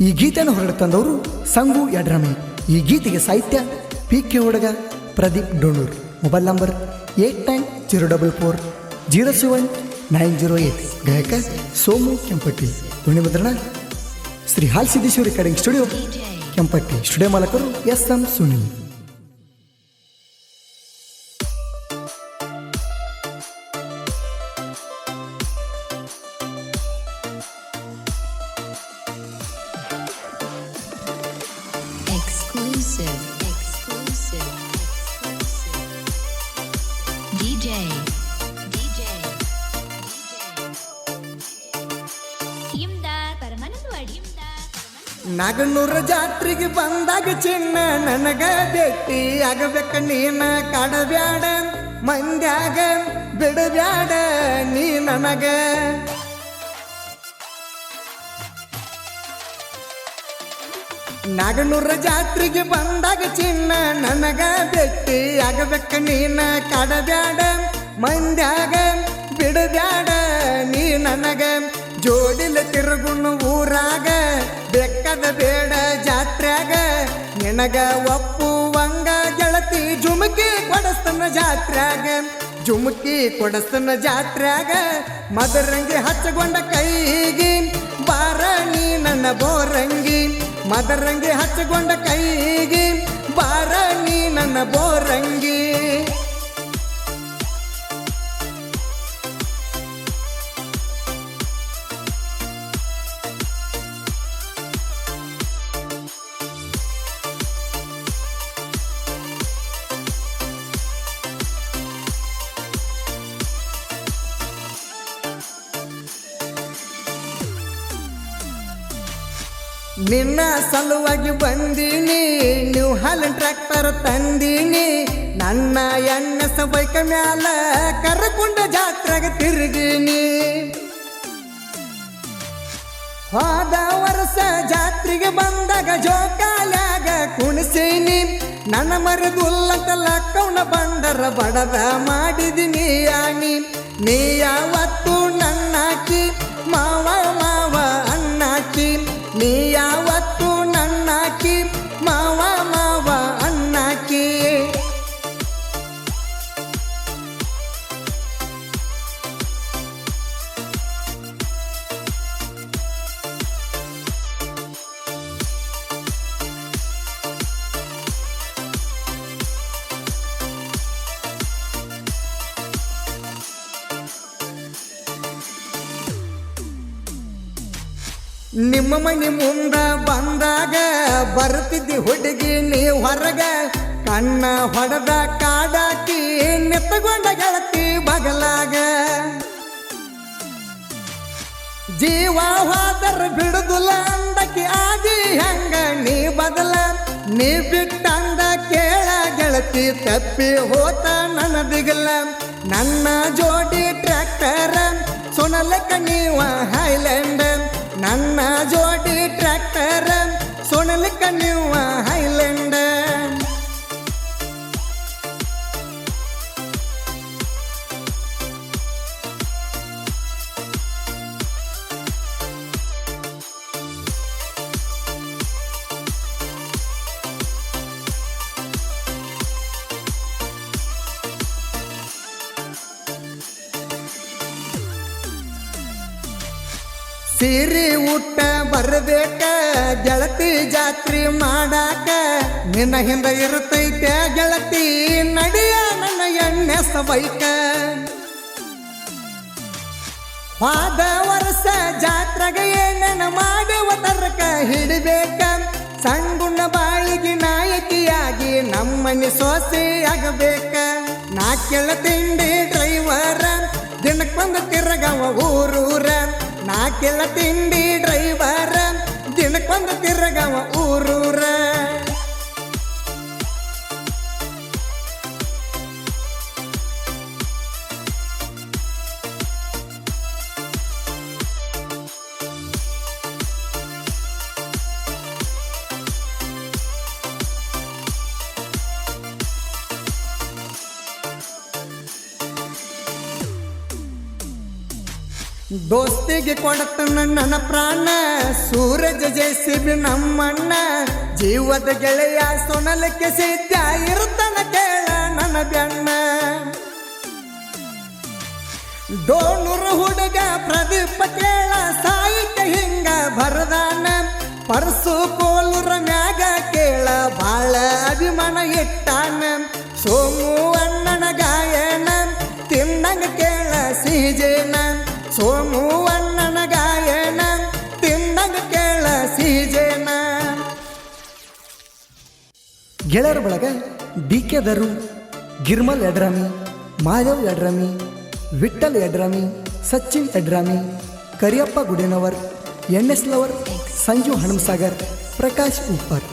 ಈ ಗೀತೆಯನ್ನು ಹೊರಡ್ತಂದವರು ಸಂಗು ಯಡ್ರಾಮಿ. ಈ ಗೀತೆಗೆ ಸಾಹಿತ್ಯ PK ಹುಡುಗ, ಪ್ರದೀಪ್ ಡೋಣೂರ್. Mobile number 8904070908. ಗಾಯಕ ಸೋಮು ಕೆಂಪಟ್ಟಿ. ಧ್ವನಿ ಮುದ್ರಣ Shri Hal Siddeshwara recording studio, Kempatti. Studio ಮಾಲಕರು SM ಸುನಿಲ್. ನಾಗನೂರ ಜಾತ್ರೆಗೆ ಬಂದಾಗ ಚಿನ್ನ ನನಗ ಭೇಟಿ ಆಗಬೇಕ ನೀನ, ಕಾಡಬ್ಯಾಡ ಮಂದ್ಯಾಗ ಬಿಡಬ್ಯಾಡ ನೀ ನನಗ. ನಾಗನೂರ ಜಾತ್ರೆಗೆ ಬಂದಾಗ ಚಿನ್ನ ನನಗ ಭೇಟಿ ಆಗಬೇಕ ನೀನ, ಕಾಡಬ್ಯಾಡ ಮಂದ್ಯಾಗ ಬಿಡಬ್ಯಾಡ ನೀ ನನಗ. ಜೋಡಿಲ ತಿರುಗುಣ ಊರಾಗ ಬೆಕ್ಕದ ಬೇಡ ಜಾತ್ರ್ಯಾಗ, ನಿನಗ ಒಪ್ಪುವಂಗ ಗೆಳತಿ ಜುಮುಕಿ ಕೊಡಸ್ತನ ಜಾತ್ರ್ಯಾಗ, ಜುಮುಕಿ ಕೊಡಸ್ತನ ಜಾತ್ರ್ಯಾಗ. ಮದರಂಗಿ ಹಚ್ಚಗೊಂಡ ಕೈಗಿ ಬಾರ ನೀ ನನ್ನ ಬೋರಂಗಿ, ಮದರಂಗಿ ಹಚ್ಚಗೊಂಡ ಕೈಗಿ ಬಾರ ನೀ ನನ್ನ ಬೋರಂಗಿ. ನಿನ್ನ ಸಲುವಾಗಿ ಬಂದೀನಿ, ನೀವು ಹಾಲಿನ ಟ್ರ್ಯಾಕ್ಟರ್ ತಂದೀನಿ, ನನ್ನ ಎಣ್ಣೆಸ ಬೈಕ ಮ್ಯಾಲ ಕರ್ಕೊಂಡ ಜಾತ್ರೆಗ ತಿರುಗೀನಿ. ಹೋದ ವರ್ಷ ಜಾತ್ರೆಗೆ ಬಂದಾಗ ಜೋಕಾಲ್ಯಾಗ ಕುಣಿಸೀನಿ, ನನ್ನ ಮರಗುಲ್ಲಂತ ಲಕ್ಕವನ ಬಂದರ ಬಡದ ಮಾಡಿದಿನಿ ಆನಿ. ನೀ ಯಾವತ್ತು ನನ್ನಾಕಿ ಮಾವ ಮಾವ ಅಣ್ಣಾಕಿ, ನೀ ಯಾವತ್ತು ನನ್ನಾಕಿ ಮಾವ ಮಾವ ಅಣ್ಣಾಕಿ. ನಿಮ್ಮ ಮನೆ ಮುಂದ ಬಂದಾಗ ಬರ್ತಿದ್ದಿ ಹುಡುಗಿ ನೀ ಹೊರಗ, ಕಣ್ಣ ಹೊಡೆದ ಕಾಡಾಕಿ ನೆತ್ತಗೊಂಡ ಗೆಳತಿ ಬಗಲಾಗ. ಜೀವ ಹೋದರ ಬಿಡುದಿಲ್ಲ ಅಂದಕಿ ಆದಿ ಹೆಂಗ ನೀ ಬದಲ, ನೀ ಬಿಟ್ಟಂದ ಕೇಳ ಗೆಳತಿ ತಪ್ಪಿ ಹೋತ ನನ್ನ ದಿಗಲ. ನನ್ನ ಜೋಡಿ ಟ್ರ್ಯಾಕ್ಟರ್ ಸೊನಲಕ್ಕ ನೀವ ಹೈಲ್ಯಾಂಡ್, ನನ್ನ ಜೋಡಿ ಟ್ರ್ಯಾಕ್ಟರ್ ಸೊಣಲಿಕ್ಕ ನೀವು ಹೈಲ್ಯಾಂಡ್. ಸೀರಿ ಊಟ ಬರಬೇಕ ಗೆಳತಿ ಜಾತ್ರೆ ಮಾಡಾಕ, ನಿನ್ನ ಹಿಂದ ಇರುತ್ತೈತೆ ಗೆಳತಿ ನಡಿಯ ನನ್ನ ಎಣ್ಣೆ ಸಬೈಕ. ಹೋದ ವರ್ಷ ಜಾತ್ರೆಗ ಏನೇನ ಮಾಡುವ ತರಕ ಹಿಡಿಬೇಕ, ಸಂಗುಣ ಬಾಳಿಗೆ ನಾಯಕಿಯಾಗಿ ನಮ್ಮನೆ ಸೋಸೆ ಆಗಬೇಕ. ನಾ ಕೆಳ ತಿಂಡಿ ಡ್ರೈವರ ದಿನಕ್ಕೊಂದು ತಿರಗವ ಊರೂರ, ನಾ ಕೆಳ ತಿಂಡಿ ಡ್ರೈವರ ದಿನಕ್ಕೊಂದು ತಿರಗವ ಊರೂರ. ದೋಸ್ತಿಗೆ ಕೊಡತನ ನನ್ನ ಪ್ರಾಣ ಸೂರಜ ಜೆಸಿಬಿ ನಮ್ಮಣ್ಣ ಜೀವದ ಗೆಳೆಯ ಸೊನಲಕ್ಕೆ ಸಿದ್ಧ ಇರುತ್ತನ ಕೇಳ ನನ್ನ ಬೆಣ್ಣ ಡೋಣೂರ ಹುಡುಗ ಪ್ರದೀಪ ಕೇಳ ಸಾಹಿತ್ಯ ಹಿಂಗ ಬರದಾನ ಪರ್ಸು ಕೋಲೂರ ಮ್ಯಾಗ ಕೇಳ ಬಾಳ ಅಭಿಮಾನ ಇಟ್ಟಾನ ಸೋಮು ಅಣ್ಣನ ಗಾಯನ ತಿನ್ನಂಗ ಕೇಳ ಸಿಹಿಜೇನ ಸೋಮು ಅಣ್ಣನ ಗಾಯನ ತಿನ್ನಂಗ ಕೇಳ ಸಿಹಿಜೇನ ಗೆಳೆಯರ ಬಳಗ ಡಿ ಕೆ ದರು Girmal Yadrami Madhav Yadrami Vitthal Yadrami Sachin Yadrami Kariyappa Gudenavar N S lover Sanju Hanamasagar Prakash Whopper